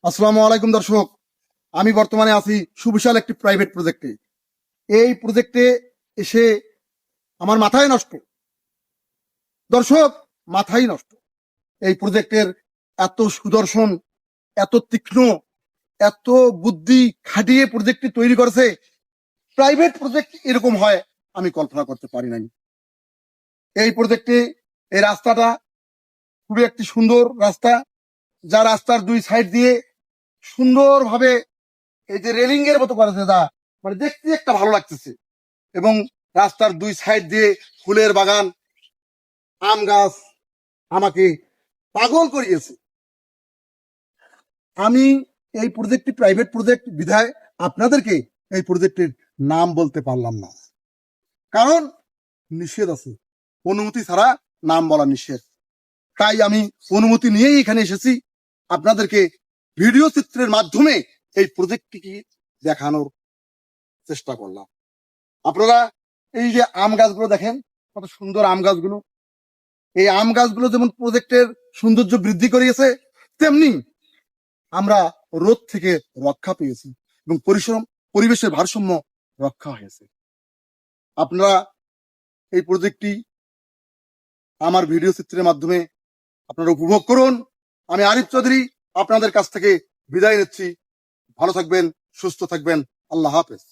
আসসালামু আলাইকুম দর্শক, আমি বর্তমানে আছি সুবিশাল একটি প্রাইভেট প্রজেক্টে। এই প্রজেক্টে এসে আমার মাথায় নষ্ট, দর্শক, মাথায় নষ্ট। এই প্রজেক্টের এত সুদর্শন, এত তীক্ষ্ণ, এত বুদ্ধি খাটিয়ে প্রজেক্টটি তৈরি করেছে। প্রাইভেট প্রজেক্ট এরকম হয় আমি কল্পনা করতে পারি নাই। এই প্রজেক্টে এই রাস্তাটা খুবই একটি সুন্দর রাস্তা, যা রাস্তার দুই সাইড দিয়ে সুন্দরভাবে এই যে রেলিং এর মতো করেছে, যা মানে দেখতে একটা ভালো লাগতেছে। এবং রাস্তার দুই সাইড দিয়ে ফুলের বাগান, আম গাছ আমাকে পাগল করিয়েছে। আমি এই প্রজেক্টটি প্রাইভেট প্রজেক্ট বিধায় আপনাদেরকে এই প্রজেক্টের নাম বলতে পারলাম না, কারণ নিষেধ আছে, অনুমতি ছাড়া নাম বলা নিষেধ। তাই আমি অনুমতি নিয়েই এখানে এসেছি, আপনাদেরকে ভিডিও চিত্রের মাধ্যমে এই প্রজেক্টটিকে দেখানোর চেষ্টা করলাম। আপনারা এই যে আম গাছগুলো দেখেন, কত সুন্দর আম গাছগুলো। এই আম গাছগুলো যেমন প্রজেক্টের সৌন্দর্য বৃদ্ধি করিয়েছে, তেমনি আমরা রোদ থেকে রক্ষা পেয়েছি এবং পরিবেশের ভারসাম্য রক্ষা হয়েছে। আপনারা এই প্রজেক্টটি আমার ভিডিও চিত্রের মাধ্যমে আপনারা উপভোগ করুন। আমি আরিফ চৌধুরী আপনাদের কাছ থেকে বিদায় নিচ্ছি। ভালো থাকবেন, সুস্থ থাকবেন। আল্লাহ হাফেজ।